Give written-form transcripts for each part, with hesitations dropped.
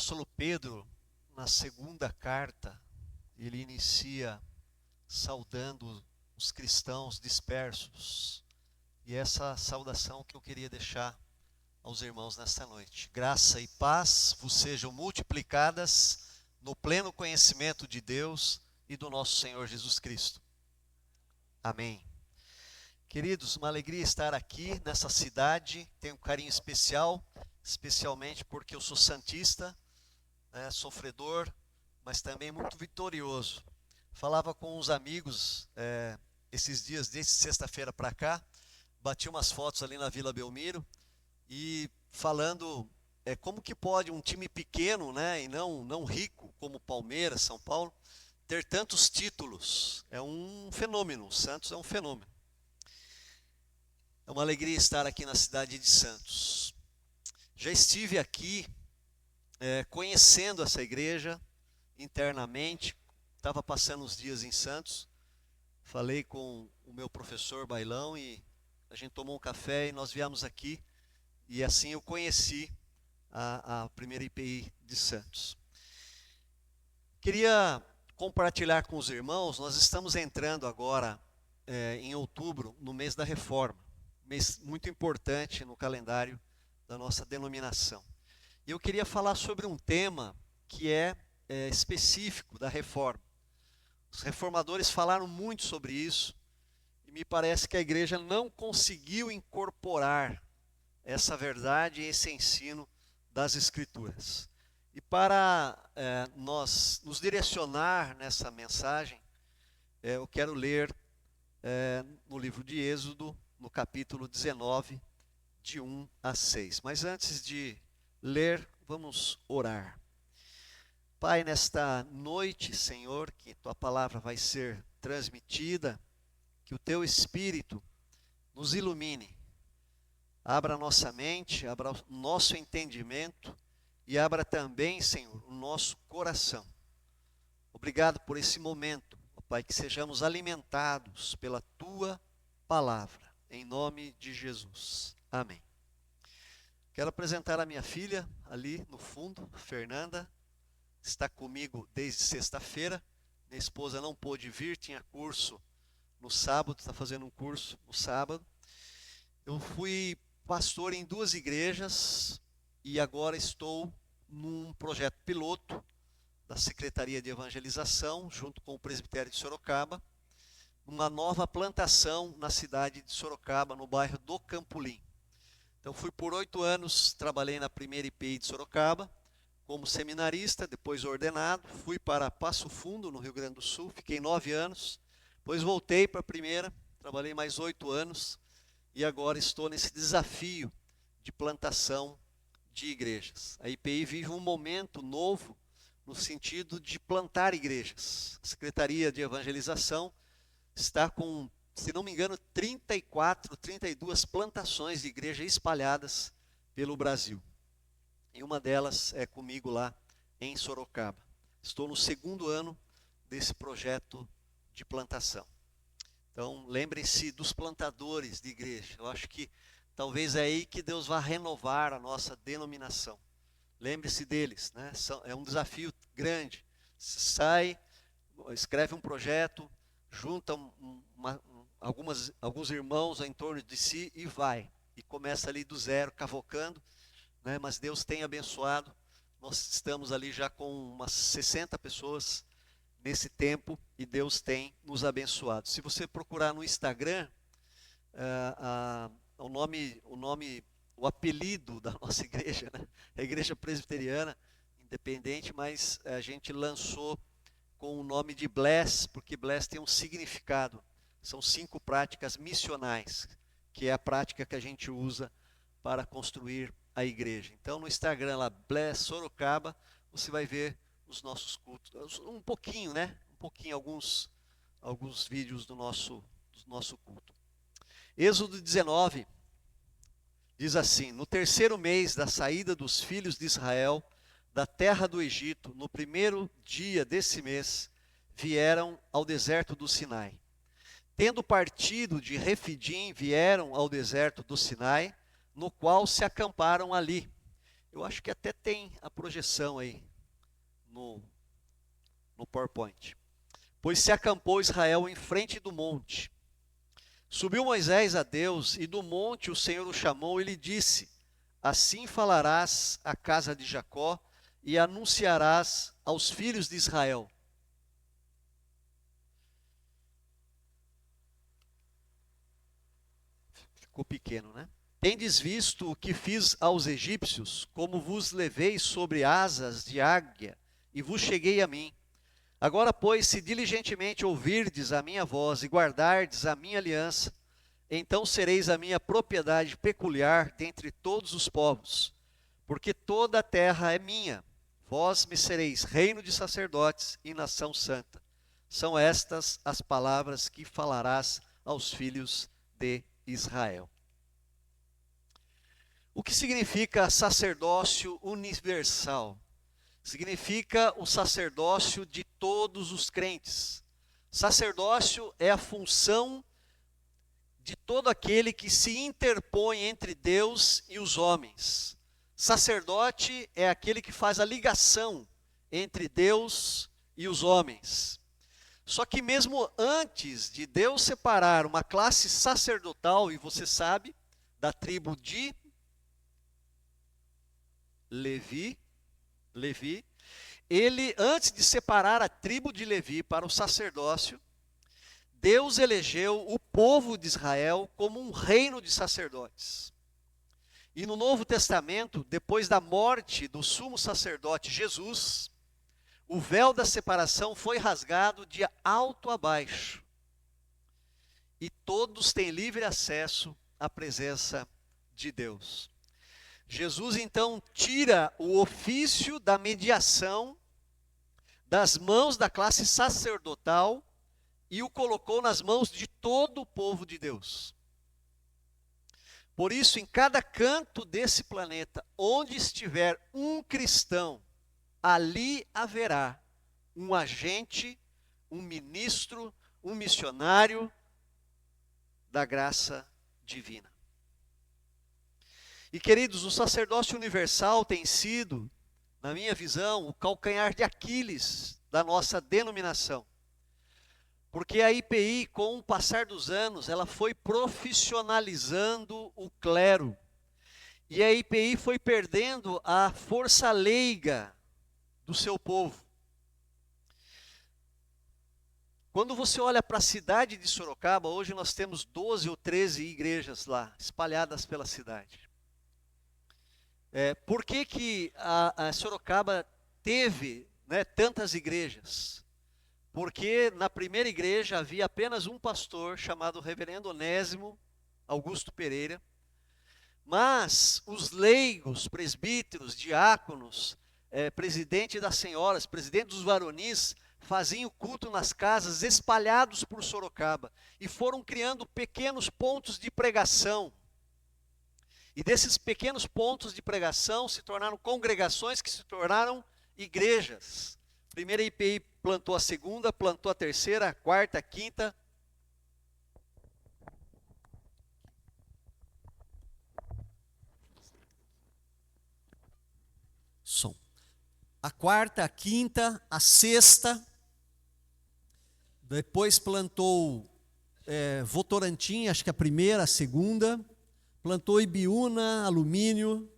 apóstolo Pedro, na segunda carta, ele inicia saudando os cristãos dispersos. E essa saudação que eu queria deixar aos irmãos nesta noite. Graça e paz vos sejam multiplicadas no pleno conhecimento de Deus e do nosso Senhor Jesus Cristo. Amém. Queridos, uma alegria estar aqui nessa cidade. Tenho um carinho especial, especialmente porque eu sou santista, sofredor, mas também muito vitorioso. Falava com uns amigos esses dias, desde sexta-feira para cá, bati umas fotos ali na Vila Belmiro e falando como que pode um time pequeno, e não rico como Palmeiras, São Paulo, ter tantos títulos. É um fenômeno, o Santos é um fenômeno. É uma alegria estar aqui na cidade de Santos. Já estive aqui conhecendo essa igreja internamente, estava passando uns dias em Santos, falei com o meu professor Bailão e a gente tomou um café e nós viemos aqui e assim eu conheci a primeira IPI de Santos. Queria compartilhar com os irmãos, nós estamos entrando agora em outubro, no mês da reforma, mês muito importante no calendário da nossa denominação. E eu queria falar sobre um tema que é específico da reforma. Os reformadores falaram muito sobre isso e me parece que a igreja não conseguiu incorporar essa verdade e esse ensino das Escrituras. E para nós nos direcionar nessa mensagem, eu quero ler no livro de Êxodo, no capítulo 19, de 1 a 6. Mas antes de ler, vamos orar. Pai, nesta noite, Senhor, que Tua palavra vai ser transmitida, que o Teu Espírito nos ilumine, abra a nossa mente, abra o nosso entendimento e abra também, Senhor, o nosso coração. Obrigado por esse momento, ó Pai, que sejamos alimentados pela Tua palavra, em nome de Jesus. Amém. Quero apresentar a minha filha ali no fundo, Fernanda. Está comigo desde sexta-feira. Minha esposa não pôde vir, tinha curso no sábado, está fazendo um curso no sábado. Eu fui pastor em 2 igrejas e agora estou num projeto piloto da Secretaria de Evangelização, junto com o Presbitério de Sorocaba, uma nova plantação na cidade de Sorocaba, no bairro do Campolim. Então fui por 8 anos, trabalhei na primeira IPI de Sorocaba, como seminarista, depois ordenado, fui para Passo Fundo, no Rio Grande do Sul, fiquei 9 anos, depois voltei para a primeira, trabalhei mais 8 anos, e agora estou nesse desafio de plantação de igrejas. A IPI vive um momento novo, no sentido de plantar igrejas. A Secretaria de Evangelização está com, se não me engano, 32 plantações de igreja espalhadas pelo Brasil. E uma delas é comigo lá em Sorocaba. Estou no 2º ano desse projeto de plantação. Então, lembrem-se dos plantadores de igreja. Eu acho que talvez é aí que Deus vai renovar a nossa denominação. Lembre-se deles, é um desafio grande. Sai, escreve um projeto, junta alguns irmãos em torno de si e vai. E começa ali do zero, cavocando. Mas Deus tem abençoado, nós estamos ali já com umas 60 pessoas nesse tempo e Deus tem nos abençoado. Se você procurar no Instagram, o apelido da nossa igreja, é a Igreja Presbiteriana Independente, mas a gente lançou com o nome de Bless, porque Bless tem um significado. São 5 práticas missionais, que é a prática que a gente usa para construir a igreja. Então no Instagram lá, Bless Sorocaba, você vai ver os nossos cultos. Um pouquinho, alguns vídeos do nosso culto. Êxodo 19 diz assim: no 3º mês da saída dos filhos de Israel da terra do Egito, no 1º dia desse mês, vieram ao deserto do Sinai. Tendo partido de Refidim, vieram ao deserto do Sinai, no qual se acamparam ali. Eu acho que até tem a projeção aí no, no PowerPoint. Pois se acampou Israel em frente do monte. Subiu Moisés a Deus, e do monte o Senhor o chamou e lhe disse: assim falarás à casa de Jacó e anunciarás aos filhos de Israel. Ficou pequeno, né? Tendes visto o que fiz aos egípcios, como vos levei sobre asas de águia, e vos cheguei a mim. Agora, pois, se diligentemente ouvirdes a minha voz e guardardes a minha aliança, então sereis a minha propriedade peculiar dentre todos os povos, porque toda a terra é minha. Vós me sereis reino de sacerdotes e nação santa. São estas as palavras que falarás aos filhos de Israel. O que significa sacerdócio universal? Significa o sacerdócio de todos os crentes. Sacerdócio é a função de todo aquele que se interpõe entre Deus e os homens. Sacerdote é aquele que faz a ligação entre Deus e os homens. Só que mesmo antes de Deus separar uma classe sacerdotal, e você sabe, da tribo de Levi, ele, antes de separar a tribo de Levi para o sacerdócio, Deus elegeu o povo de Israel como um reino de sacerdotes. E no Novo Testamento, depois da morte do sumo sacerdote Jesus, o véu da separação foi rasgado de alto a baixo. E todos têm livre acesso à presença de Deus. Jesus então tira o ofício da mediação das mãos da classe sacerdotal e o colocou nas mãos de todo o povo de Deus. Por isso, em cada canto desse planeta, onde estiver um cristão, ali haverá um agente, um ministro, um missionário da graça divina. E queridos, o sacerdócio universal tem sido, na minha visão, o calcanhar de Aquiles da nossa denominação. Porque a IPI, com o passar dos anos, ela foi profissionalizando o clero. E a IPI foi perdendo a força leiga do seu povo. Quando você olha para a cidade de Sorocaba, hoje nós temos 12 ou 13 igrejas lá, espalhadas pela cidade. Por que a Sorocaba teve, né, tantas igrejas? Porque na primeira igreja havia apenas um pastor chamado Reverendo Onésimo Augusto Pereira, mas os leigos, presbíteros, diáconos, presidente das senhoras, presidente dos varonis, faziam culto nas casas espalhados por Sorocaba e foram criando pequenos pontos de pregação. E desses pequenos pontos de pregação se tornaram congregações que se tornaram igrejas. A primeira IPI plantou a segunda, plantou a terceira, a quarta, a quinta. Som. A quarta, a quinta, a sexta. Depois plantou Votorantim, acho que a primeira, a segunda. Plantou Ibiúna, Alumínio.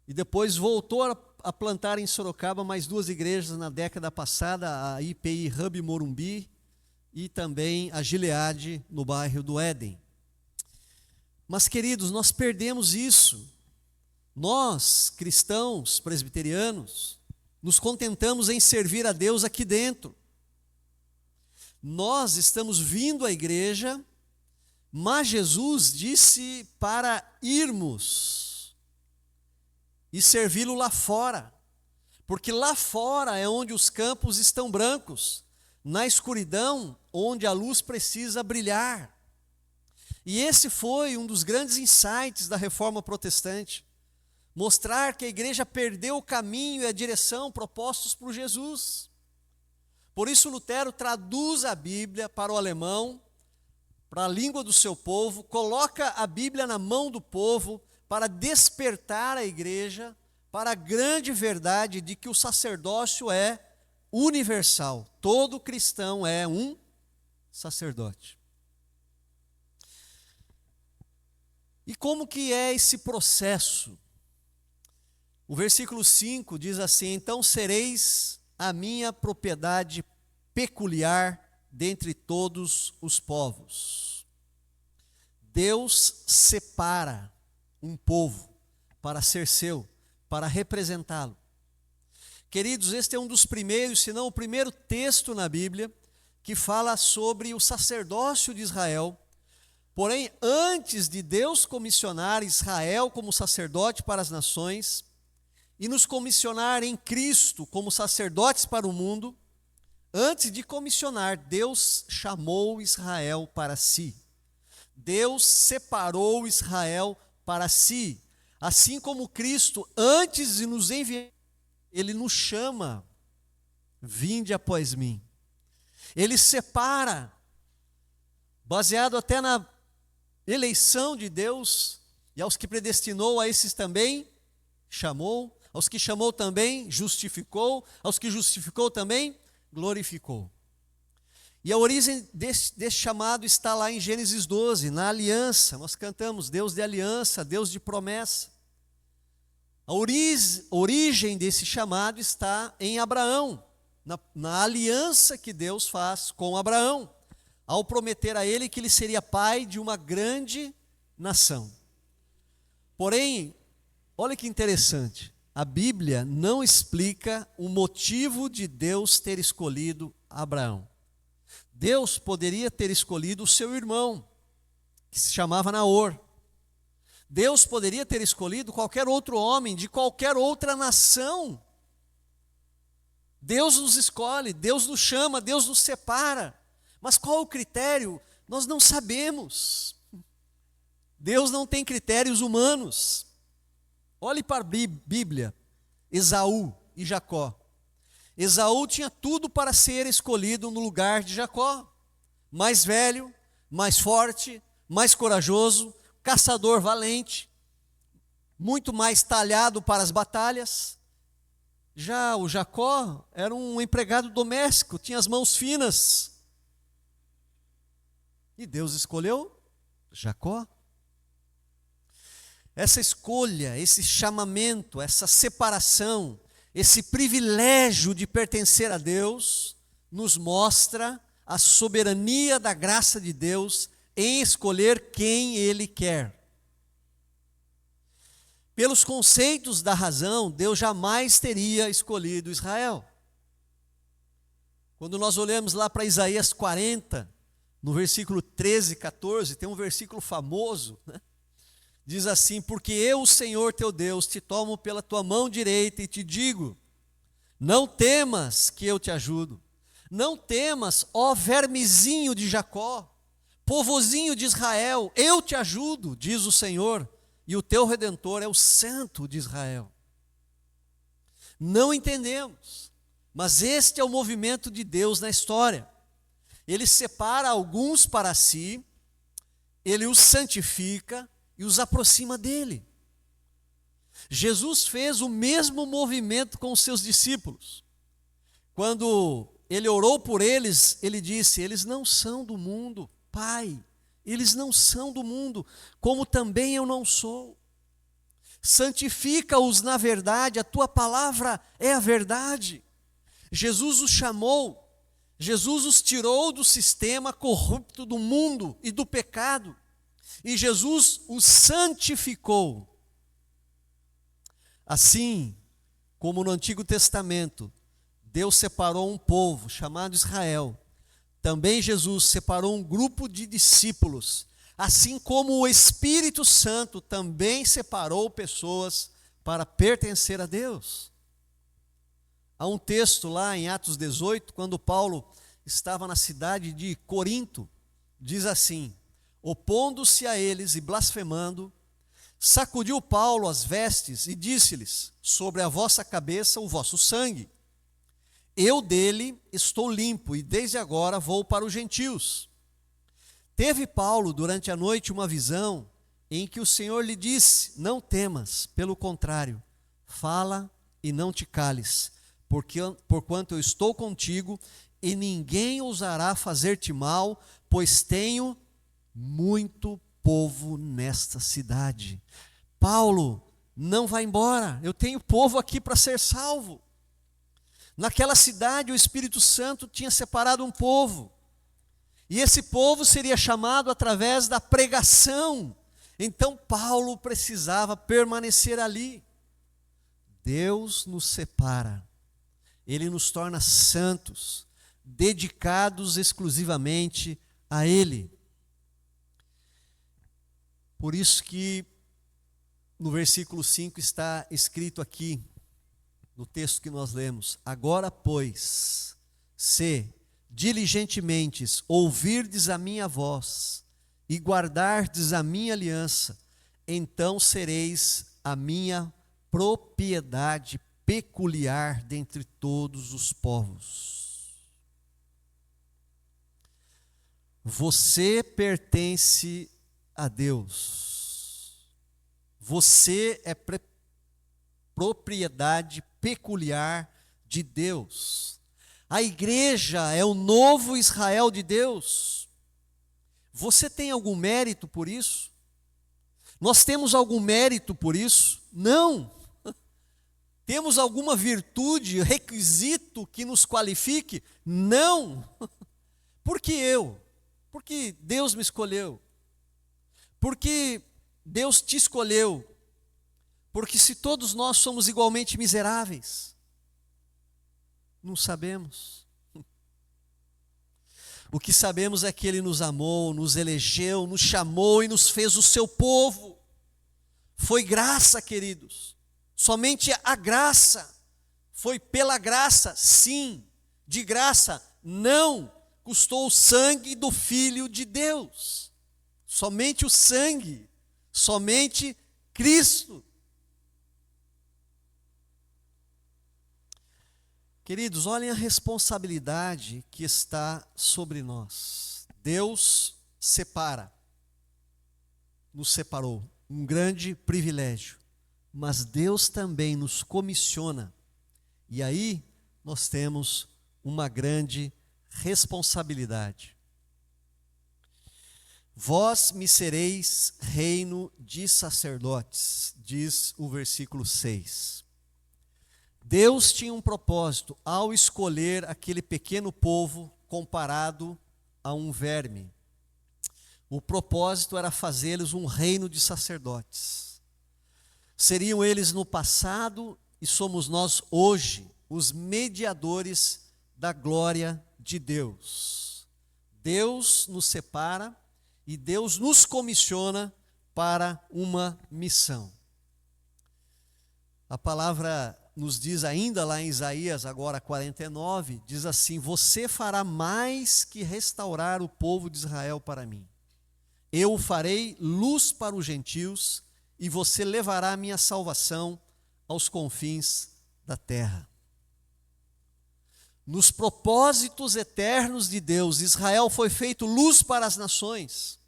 E depois voltou a plantar em Sorocaba mais 2 igrejas na década passada, a IPI Hub Morumbi e também a Gileade no bairro do Éden. Mas, queridos, nós perdemos isso. Nós, cristãos, presbiterianos, nos contentamos em servir a Deus aqui dentro. Nós estamos vindo à igreja, mas Jesus disse para irmos e servi-lo lá fora, porque lá fora é onde os campos estão brancos, na escuridão onde a luz precisa brilhar. E esse foi um dos grandes insights da Reforma Protestante, mostrar que a igreja perdeu o caminho e a direção propostos por Jesus. Por isso Lutero traduz a Bíblia para o alemão, para a língua do seu povo, coloca a Bíblia na mão do povo, para despertar a igreja para a grande verdade de que o sacerdócio é universal. Todo cristão é um sacerdote. E como que é esse processo? O versículo 5 diz assim: então sereis a minha propriedade peculiar dentre todos os povos. Deus separa um povo para ser seu, para representá-lo. Queridos, este é um dos primeiros, se não o primeiro texto na Bíblia que fala sobre o sacerdócio de Israel. Porém, antes de Deus comissionar Israel como sacerdote para as nações e nos comissionar em Cristo como sacerdotes para o mundo, antes de comissionar, Deus chamou Israel para si. Deus separou Israel para si. Assim como Cristo, antes de nos enviar, Ele nos chama: vinde após mim. Ele separa, baseado até na eleição de Deus, e aos que predestinou, a esses também chamou, aos que chamou também justificou, aos que justificou também glorificou. E a origem desse chamado está lá em Gênesis 12, na aliança. Nós cantamos Deus de aliança, Deus de promessa. A origem desse chamado está em Abraão, na aliança que Deus faz com Abraão, ao prometer a ele que ele seria pai de uma grande nação. Porém, olha que interessante, a Bíblia não explica o motivo de Deus ter escolhido Abraão. Deus poderia ter escolhido o seu irmão, que se chamava Naor. Deus poderia ter escolhido qualquer outro homem de qualquer outra nação. Deus nos escolhe, Deus nos chama, Deus nos separa. Mas qual o critério? Nós não sabemos. Deus não tem critérios humanos. Olhe para a Bíblia, Esaú e Jacó. Esaú tinha tudo para ser escolhido no lugar de Jacó. Mais velho, mais forte, mais corajoso, caçador valente, muito mais talhado para as batalhas. Já o Jacó era um empregado doméstico, tinha as mãos finas. E Deus escolheu Jacó. Essa escolha, esse chamamento, essa separação, esse privilégio de pertencer a Deus, nos mostra a soberania da graça de Deus em escolher quem Ele quer. Pelos conceitos da razão, Deus jamais teria escolhido Israel. Quando nós olhamos lá para Isaías 40, no versículo 13 e 14, tem um versículo famoso, né? Diz assim: porque eu, o Senhor teu Deus, te tomo pela tua mão direita e te digo, não temas que eu te ajudo. Não temas, ó vermezinho de Jacó, povozinho de Israel, eu te ajudo, diz o Senhor, e o teu Redentor é o Santo de Israel. Não entendemos, mas este é o movimento de Deus na história. Ele separa alguns para si, Ele os santifica e os aproxima dele. Jesus fez o mesmo movimento com os seus discípulos. Quando ele orou por eles, ele disse: eles não são do mundo, Pai, eles não são do mundo, como também eu não sou. Santifica-os na verdade, a tua palavra é a verdade. Jesus os chamou, Jesus os tirou do sistema corrupto do mundo e do pecado, e Jesus os santificou. Assim como no Antigo Testamento, Deus separou um povo chamado Israel, também Jesus separou um grupo de discípulos, assim como o Espírito Santo também separou pessoas para pertencer a Deus. Há um texto lá em Atos 18, quando Paulo estava na cidade de Corinto, diz assim: opondo-se a eles e blasfemando, sacudiu Paulo as vestes e disse-lhes: sobre a vossa cabeça o vosso sangue. Eu dele estou limpo e desde agora vou para os gentios. Teve Paulo durante a noite uma visão em que o Senhor lhe disse: não temas, pelo contrário, fala e não te cales, porquanto eu estou contigo, e ninguém ousará fazer-te mal, pois tenho muito povo nesta cidade. Paulo, não vai embora, eu tenho povo aqui para ser salvo. Naquela cidade o Espírito Santo tinha separado um povo, e esse povo seria chamado através da pregação. Então Paulo precisava permanecer ali. Deus nos separa, Ele nos torna santos, dedicados exclusivamente a Ele. Por isso que no versículo 5 está escrito aqui, no texto que nós lemos: agora, pois, se diligentemente ouvirdes a minha voz e guardardes a minha aliança, então sereis a minha propriedade peculiar dentre todos os povos. Você pertence a Deus. Você é propriedade peculiar de Deus. A igreja é o novo Israel de Deus. Você tem algum mérito por isso? Nós temos algum mérito por isso? Não. Temos alguma virtude, requisito que nos qualifique? Não. Por que eu? Porque Deus me escolheu. Porque Deus te escolheu. Porque se todos nós somos igualmente miseráveis, não sabemos. O que sabemos é que Ele nos amou, nos elegeu, nos chamou e nos fez o seu povo. Foi graça, queridos. Somente a graça. Foi pela graça, sim. De graça, não. Custou o sangue do Filho de Deus. Somente o sangue. Somente Cristo. Queridos, olhem a responsabilidade que está sobre nós. Deus separa, nos separou, um grande privilégio. Mas Deus também nos comissiona. E aí nós temos uma grande responsabilidade. Vós me sereis reino de sacerdotes, diz o versículo 6. Deus tinha um propósito ao escolher aquele pequeno povo comparado a um verme. O propósito era fazê-los um reino de sacerdotes. Seriam eles no passado e somos nós hoje os mediadores da glória de Deus. Deus nos separa e Deus nos comissiona para uma missão. A palavra nos diz ainda lá em Isaías, agora 49, diz assim: você fará mais que restaurar o povo de Israel para mim. Eu o farei luz para os gentios, e você levará a minha salvação aos confins da terra. Nos propósitos eternos de Deus, Israel foi feito luz para as nações.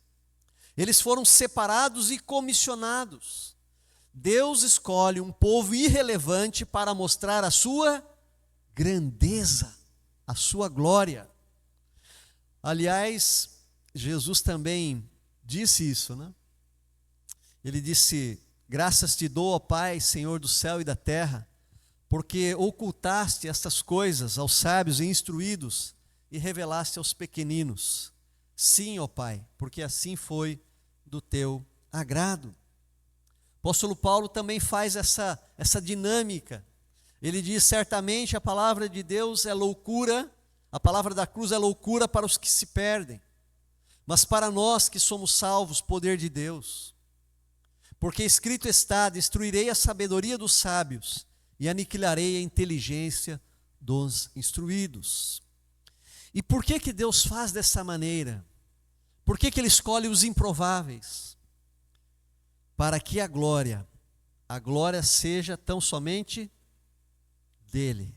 Eles foram separados e comissionados. Deus escolhe um povo irrelevante para mostrar a sua grandeza, a sua glória. Aliás, Jesus também disse isso, né? Ele disse: graças te dou, ó Pai, Senhor do céu e da terra, porque ocultaste estas coisas aos sábios e instruídos e revelaste aos pequeninos. Sim, ó Pai, porque assim foi do teu agrado. O apóstolo Paulo também faz essa dinâmica. Ele diz: certamente a palavra de Deus é loucura, a palavra da cruz é loucura para os que se perdem, mas para nós que somos salvos, poder de Deus. Porque escrito está: destruirei a sabedoria dos sábios e aniquilarei a inteligência dos instruídos. E por que Deus faz dessa maneira? Por que Ele escolhe os improváveis? Para que a glória seja tão somente dele.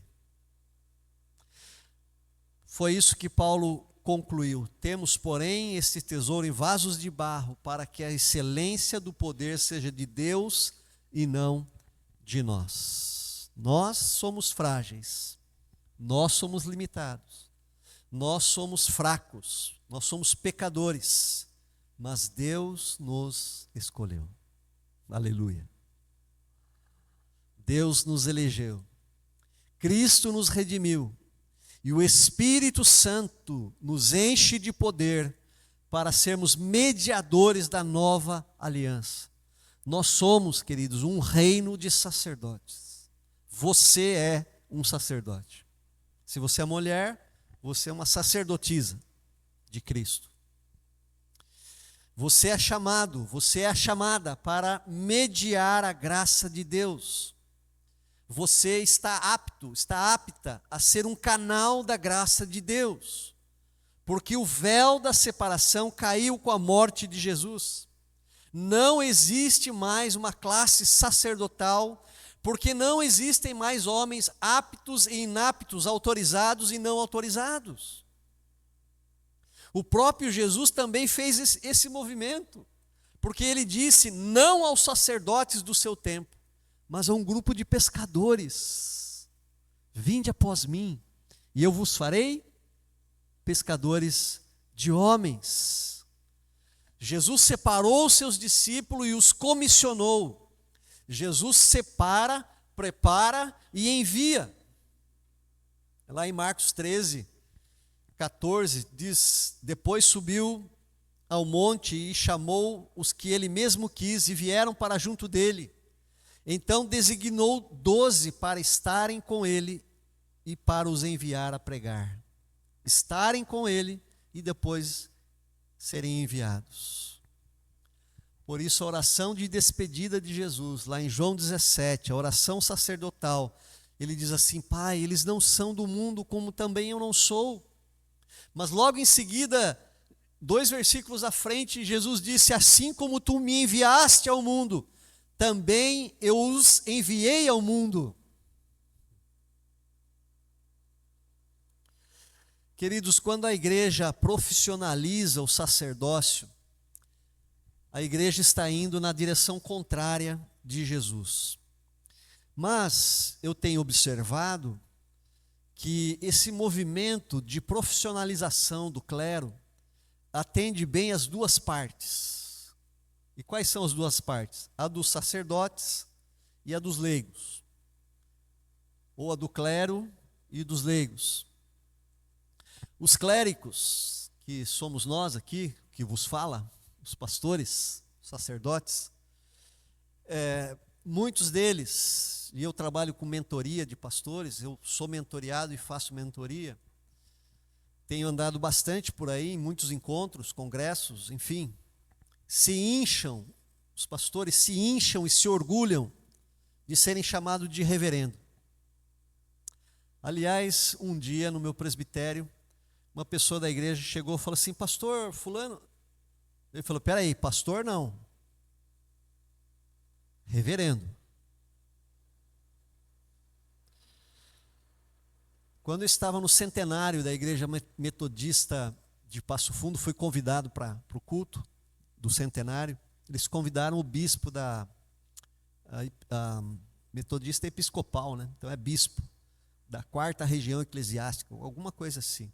Foi isso que Paulo concluiu: temos, porém, esse tesouro em vasos de barro, para que a excelência do poder seja de Deus e não de nós. Nós somos frágeis, nós somos limitados, nós somos fracos, nós somos pecadores, mas Deus nos escolheu. Aleluia. Deus nos elegeu, Cristo nos redimiu, e o Espírito Santo nos enche de poder para sermos mediadores da nova aliança. Nós somos, queridos, um reino de sacerdotes. Você é um sacerdote. Se você é mulher, você é uma sacerdotisa de Cristo. Você é chamado, você é a chamada para mediar a graça de Deus. Você está apto, está apta a ser um canal da graça de Deus, porque o véu da separação caiu com a morte de Jesus. Não existe mais uma classe sacerdotal, porque não existem mais homens aptos e inaptos, autorizados e não autorizados. O próprio Jesus também fez esse movimento, porque ele disse não aos sacerdotes do seu tempo, mas a um grupo de pescadores: vinde após mim, e eu vos farei pescadores de homens. Jesus separou os seus discípulos e os comissionou. Jesus separa, prepara e envia. Lá em Marcos 13, 14, diz: depois subiu ao monte e chamou os que ele mesmo quis, e vieram para junto dele. Então designou 12 para estarem com ele e para os enviar a pregar. Estarem com ele e depois serem enviados. Por isso a oração de despedida de Jesus, lá em João 17, a oração sacerdotal, ele diz assim: Pai, eles não são do mundo, como também eu não sou. Mas logo em seguida, 2 versículos à frente, Jesus disse: assim como tu me enviaste ao mundo, também eu os enviei ao mundo. Queridos, quando a igreja profissionaliza o sacerdócio, a igreja está indo na direção contrária de Jesus. Mas eu tenho observado que esse movimento de profissionalização do clero atende bem as duas partes. E quais são as duas partes? A dos sacerdotes e a dos leigos. Ou a do clero e dos leigos. Os clérigos, que somos nós aqui, que vos fala, os pastores, os sacerdotes, muitos deles, e eu trabalho com mentoria de pastores, eu sou mentoriado e faço mentoria, tenho andado bastante por aí, em muitos encontros, congressos, enfim, se incham, os pastores se incham e se orgulham de serem chamados de reverendo. Aliás, um dia no meu presbitério, uma pessoa da igreja chegou e falou assim: pastor fulano. Ele falou: peraí, pastor não, reverendo. Quando eu estava no centenário da igreja metodista de Passo Fundo, fui convidado para o culto do centenário. Eles convidaram o bispo da a metodista episcopal, né? Então é bispo da 4ª região eclesiástica, alguma coisa assim.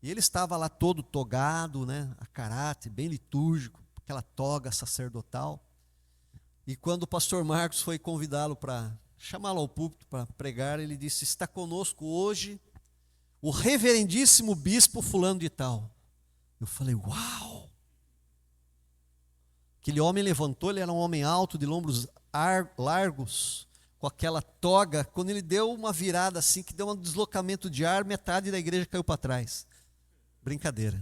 E ele estava lá todo togado, né, a caráter, bem litúrgico, aquela toga sacerdotal. E quando o pastor Marcos foi convidá-lo para chamá-lo ao púlpito para pregar, ele disse: está conosco hoje o reverendíssimo bispo fulano de tal. Eu falei: uau! Aquele homem levantou, ele era um homem alto, de lombos largos, com aquela toga. Quando ele deu uma virada assim, que deu um deslocamento de ar, metade da igreja caiu para trás. Brincadeira.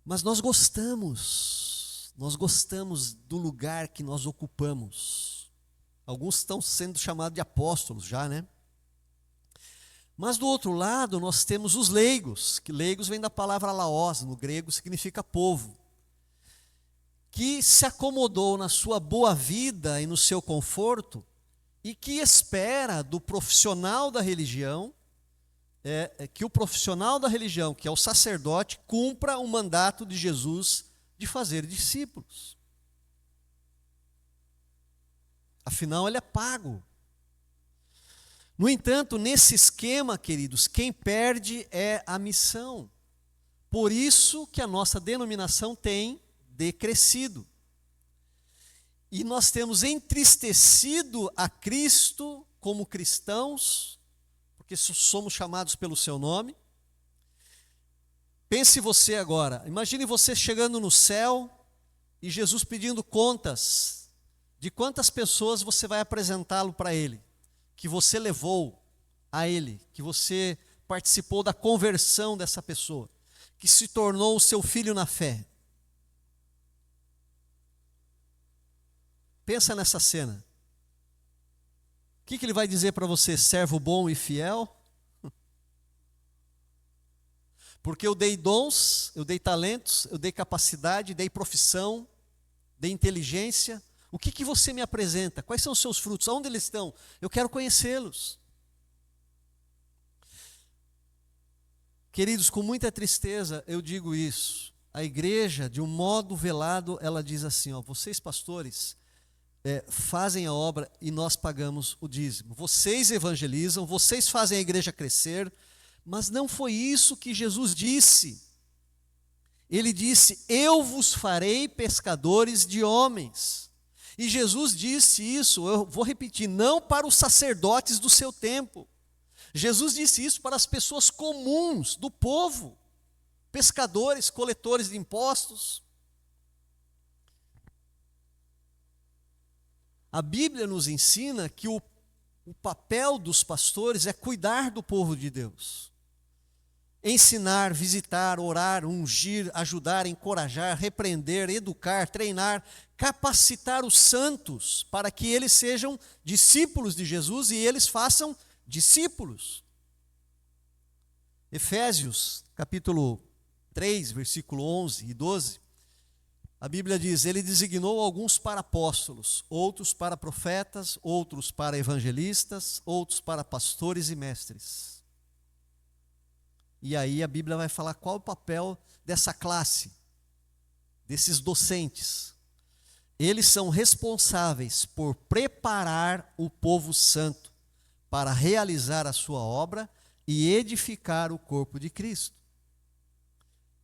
Mas nós gostamos do lugar que nós ocupamos. Alguns estão sendo chamados de apóstolos já, né? Mas do outro lado nós temos os leigos, que leigos vem da palavra laos, no grego significa povo, que se acomodou na sua boa vida e no seu conforto, e que espera do profissional da religião é que o profissional da religião, que é o sacerdote, cumpra o mandato de Jesus de fazer discípulos. Afinal, ele é pago. No entanto, nesse esquema, queridos, quem perde é a missão. Por isso que a nossa denominação tem decrescido. E nós temos entristecido a Cristo como cristãos, porque somos chamados pelo seu nome. Pense você agora, imagine você chegando no céu e Jesus pedindo contas de quantas pessoas você vai apresentá-lo para Ele, que você levou a Ele, que você participou da conversão dessa pessoa, que se tornou o seu filho na fé. Pensa nessa cena. O que ele vai dizer para você, servo bom e fiel? Porque eu dei dons, eu dei talentos, eu dei capacidade, dei profissão, dei inteligência. O que você me apresenta? Quais são os seus frutos? Onde eles estão? Eu quero conhecê-los. Queridos, com muita tristeza eu digo isso. A igreja, de um modo velado, ela diz assim, vocês pastores fazem a obra e nós pagamos o dízimo. Vocês evangelizam, vocês fazem a igreja crescer, mas não foi isso que Jesus disse. Ele disse, eu vos farei pescadores de homens. E Jesus disse isso, eu vou repetir, não para os sacerdotes do seu tempo. Jesus disse isso para as pessoas comuns do povo, pescadores, coletores de impostos. A Bíblia nos ensina que o papel dos pastores é cuidar do povo de Deus. Ensinar, visitar, orar, ungir, ajudar, encorajar, repreender, educar, treinar, capacitar os santos para que eles sejam discípulos de Jesus e eles façam discípulos. Efésios, capítulo 3, versículo 11 e 12, a Bíblia diz, ele designou alguns para apóstolos, outros para profetas, outros para evangelistas, outros para pastores e mestres. E aí a Bíblia vai falar qual o papel dessa classe, desses docentes. Eles são responsáveis por preparar o povo santo para realizar a sua obra e edificar o corpo de Cristo.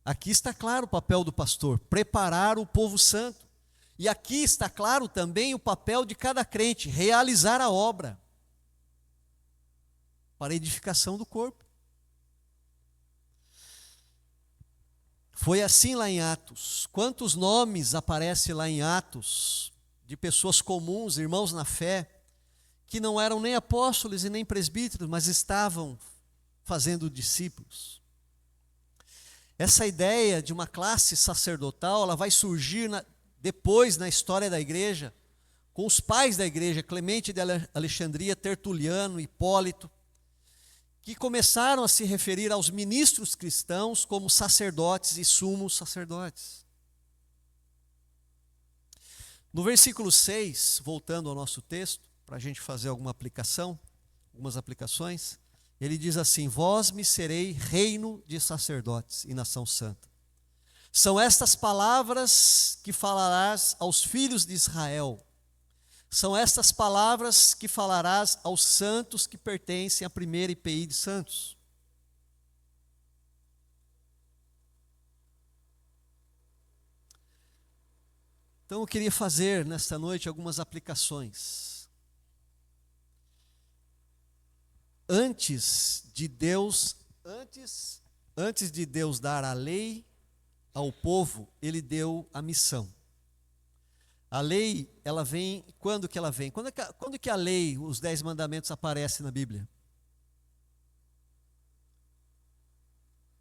Aqui está claro o papel do pastor, preparar o povo santo. E aqui está claro também o papel de cada crente, realizar a obra para a edificação do corpo. Foi assim lá em Atos. Quantos nomes aparecem lá em Atos de pessoas comuns, irmãos na fé, que não eram nem apóstolos e nem presbíteros, mas estavam fazendo discípulos. Essa ideia de uma classe sacerdotal, ela vai surgir depois na história da igreja, com os pais da igreja, Clemente de Alexandria, Tertuliano, Hipólito, que começaram a se referir aos ministros cristãos como sacerdotes e sumos sacerdotes. No versículo 6, voltando ao nosso texto, para a gente fazer algumas aplicações, ele diz assim, vós me serei reino de sacerdotes e nação santa. São estas palavras que falarás aos filhos de Israel. São estas palavras que falarás aos santos que pertencem à primeira IPI de santos. Então eu queria fazer nesta noite algumas aplicações. Antes de Deus dar a lei ao povo, ele deu a missão. A lei, ela vem, quando que ela vem? Quando que a lei, os 10 mandamentos aparecem na Bíblia?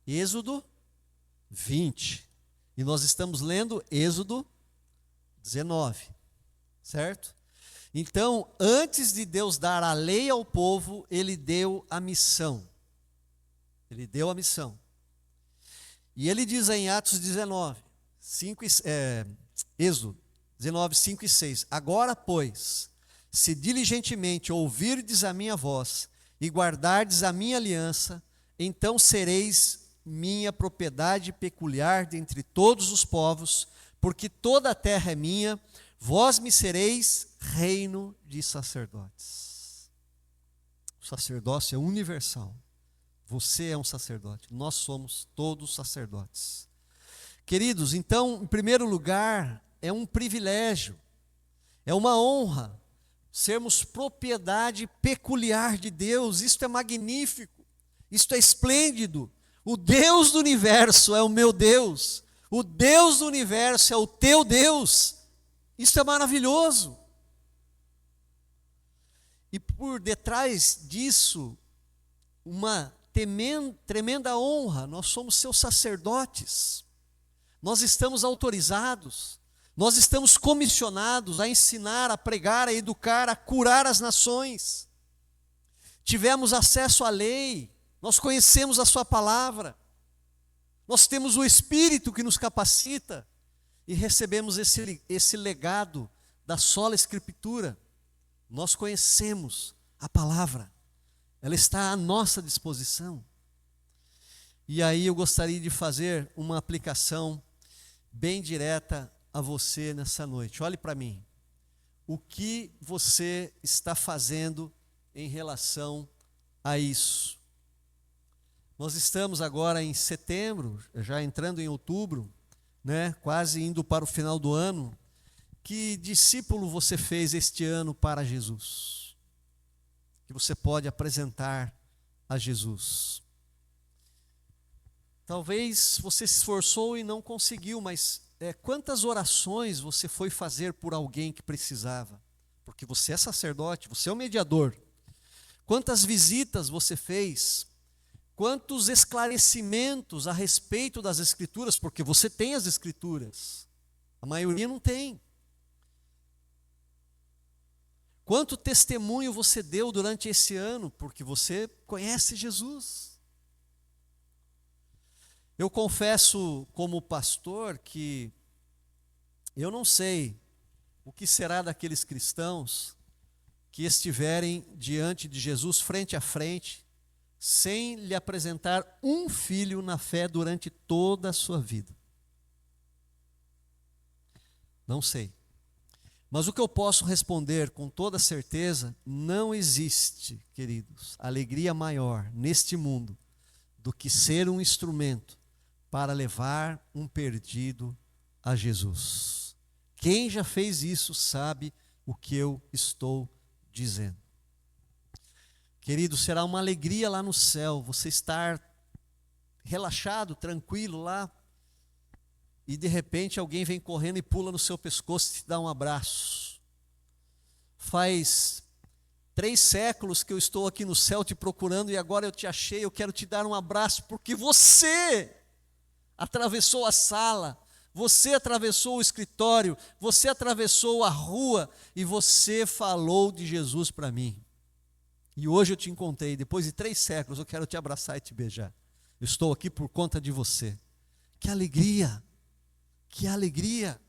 Êxodo 20. E nós estamos lendo Êxodo 19, certo? Então, antes de Deus dar a lei ao povo, ele deu a missão. Ele deu a missão. E ele diz em Atos 19, Êxodo 19, 5 e 6. Agora, pois, se diligentemente ouvirdes a minha voz e guardardes a minha aliança, então sereis minha propriedade peculiar dentre todos os povos, porque toda a terra é minha, vós me sereis reino de sacerdotes. O sacerdócio é universal. Você é um sacerdote, nós somos todos sacerdotes. Queridos, então, em primeiro lugar, é um privilégio, é uma honra sermos propriedade peculiar de Deus. Isto é magnífico, isto é esplêndido. O Deus do universo é o meu Deus, o Deus do universo é o teu Deus. Isto é maravilhoso. E por detrás disso, uma tremenda honra, nós somos seus sacerdotes, nós estamos autorizados, nós estamos comissionados a ensinar, a pregar, a educar, a curar as nações. Tivemos acesso à lei, nós conhecemos a sua palavra, nós temos o Espírito que nos capacita e recebemos esse legado da sola Escritura. Nós conhecemos a palavra, ela está à nossa disposição. E aí eu gostaria de fazer uma aplicação bem direta a você nessa noite. Olhe para mim. O que você está fazendo em relação a isso? Nós estamos agora em setembro, já entrando em outubro, né? Quase indo para o final do ano. Que discípulo você fez este ano para Jesus? Que você pode apresentar a Jesus. Talvez você se esforçou e não conseguiu, mas quantas orações você foi fazer por alguém que precisava? Porque você é sacerdote, você é o mediador. Quantas visitas você fez? Quantos esclarecimentos a respeito das Escrituras? Porque você tem as Escrituras, a maioria não tem. Quanto testemunho você deu durante esse ano, porque você conhece Jesus? Eu confesso como pastor que eu não sei o que será daqueles cristãos que estiverem diante de Jesus frente a frente, sem lhe apresentar um filho na fé durante toda a sua vida. Não sei. Mas o que eu posso responder com toda certeza, não existe, queridos, alegria maior neste mundo do que ser um instrumento para levar um perdido a Jesus. Quem já fez isso sabe o que eu estou dizendo. Querido, será uma alegria lá no céu você estar relaxado, tranquilo lá, e de repente alguém vem correndo e pula no seu pescoço e te dá um abraço. Faz 3 séculos que eu estou aqui no céu te procurando e agora eu te achei, eu quero te dar um abraço porque você atravessou a sala, você atravessou o escritório, você atravessou a rua e você falou de Jesus para mim. E hoje eu te encontrei, depois de 3 séculos eu quero te abraçar e te beijar. Eu estou aqui por conta de você. Que alegria! Que alegria!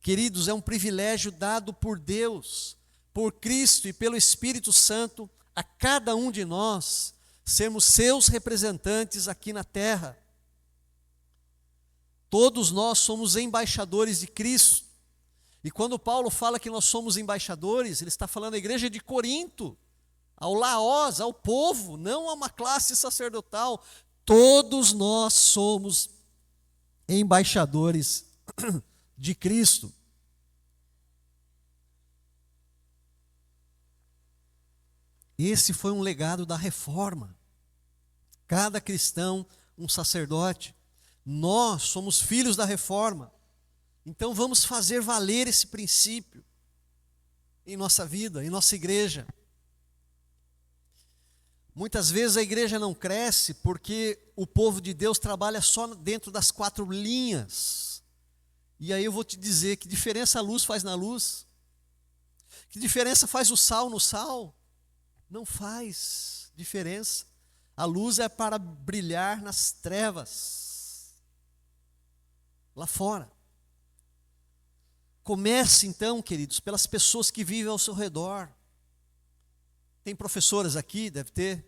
Queridos, é um privilégio dado por Deus, por Cristo e pelo Espírito Santo a cada um de nós sermos seus representantes aqui na terra. Todos nós somos embaixadores de Cristo. E quando Paulo fala que nós somos embaixadores, ele está falando à igreja de Corinto, ao Laós, ao povo, não a uma classe sacerdotal. Todos nós somos embaixadores de Cristo. Esse foi um legado da reforma. Cada cristão, um sacerdote. Nós somos filhos da reforma. Então vamos fazer valer esse princípio em nossa vida, em nossa igreja. Muitas vezes a igreja não cresce porque o povo de Deus trabalha só dentro das 4 linhas. E aí eu vou te dizer que diferença a luz faz na luz. Que diferença faz o sal no sal? Não faz diferença. A luz é para brilhar nas trevas, lá fora. Comece então, queridos, pelas pessoas que vivem ao seu redor. Tem professoras aqui, deve ter.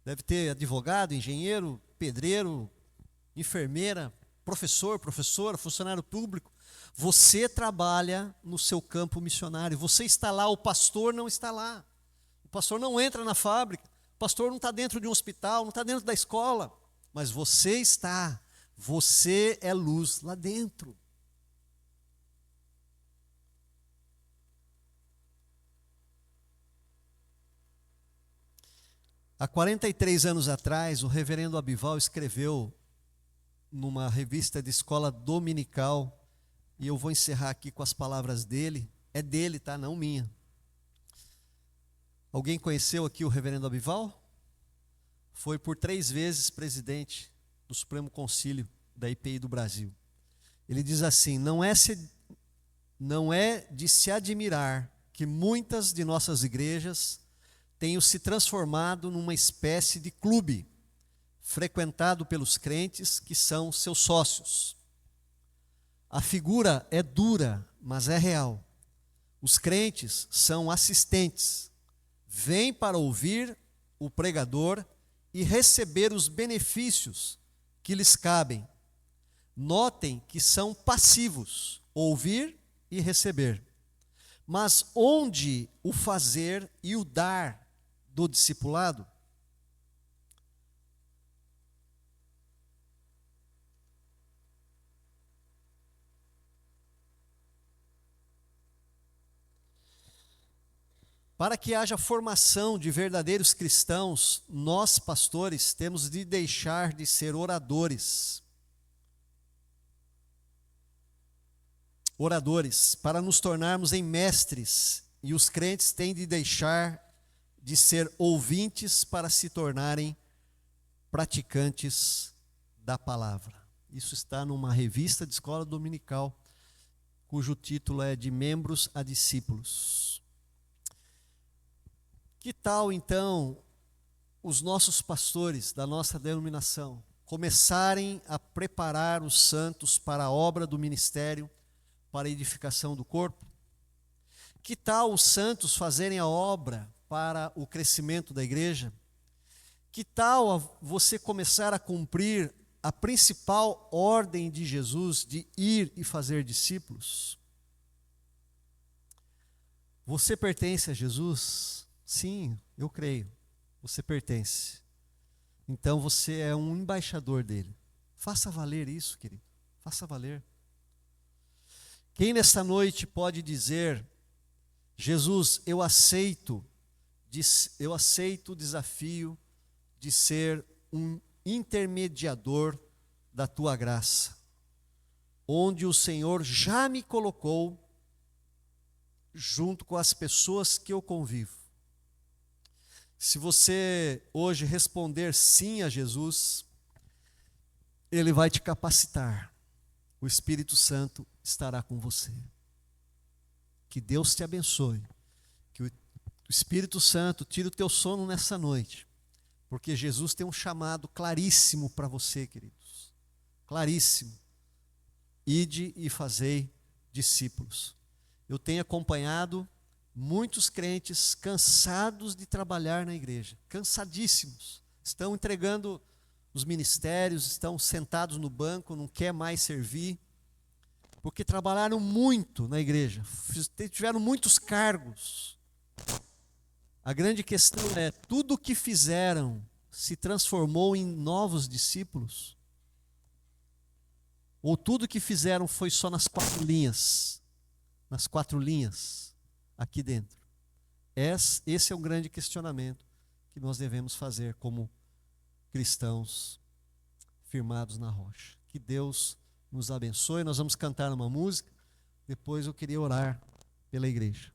Deve ter advogado, engenheiro, pedreiro, enfermeira, professor, professora, funcionário público. Você trabalha no seu campo missionário. Você está lá, o pastor não está lá. O pastor não entra na fábrica. O pastor não está dentro de um hospital, não está dentro da escola. Mas você está. Você é luz lá dentro. Há 43 anos atrás, o reverendo Abival escreveu numa revista de escola dominical, e eu vou encerrar aqui com as palavras dele, é dele, tá? Não minha. Alguém conheceu aqui o reverendo Abival? Foi por 3 vezes presidente do Supremo Concílio da IPI do Brasil. Ele diz assim: não é de se admirar que muitas de nossas igrejas tenham se transformado numa espécie de clube, frequentado pelos crentes que são seus sócios. A figura é dura, mas é real. Os crentes são assistentes, vêm para ouvir o pregador e receber os benefícios que lhes cabem. Notem que são passivos, ouvir e receber. Mas onde o fazer e o dar do discipulado? Para que haja formação de verdadeiros cristãos, nós, pastores, temos de deixar de ser oradores. Oradores, para nos tornarmos em mestres, e os crentes têm de deixar de ser ouvintes para se tornarem praticantes da palavra. Isso está numa revista de escola dominical, cujo título é De Membros a Discípulos. Que tal, então, os nossos pastores da nossa denominação começarem a preparar os santos para a obra do ministério, para a edificação do corpo? Que tal os santos fazerem a obra para o crescimento da igreja? Que tal você começar a cumprir a principal ordem de Jesus de ir e fazer discípulos? Você pertence a Jesus? Sim, eu creio. Você pertence. Então você é um embaixador dele. Faça valer isso, querido. Faça valer. Quem nesta noite pode dizer: Jesus, eu aceito o desafio de ser um intermediador da tua graça, onde o Senhor já me colocou junto com as pessoas que eu convivo. Se você hoje responder sim a Jesus, Ele vai te capacitar. O Espírito Santo estará com você. Que Deus te abençoe. Que o Espírito Santo tire o teu sono nessa noite. Porque Jesus tem um chamado claríssimo para você, queridos. Claríssimo. Ide e fazei discípulos. Eu tenho acompanhado muitos crentes cansados de trabalhar na igreja. Cansadíssimos. Estão entregando os ministérios, estão sentados no banco, não quer mais servir. Porque trabalharam muito na igreja. Tiveram muitos cargos. A grande questão é, tudo o que fizeram se transformou em novos discípulos? Ou tudo o que fizeram foi só nas 4 linhas? Nas 4 linhas, aqui dentro. Esse é um grande questionamento que nós devemos fazer como cristãos firmados na rocha. Que Deus nos abençoe. Nós vamos cantar uma música. Depois eu queria orar pela igreja.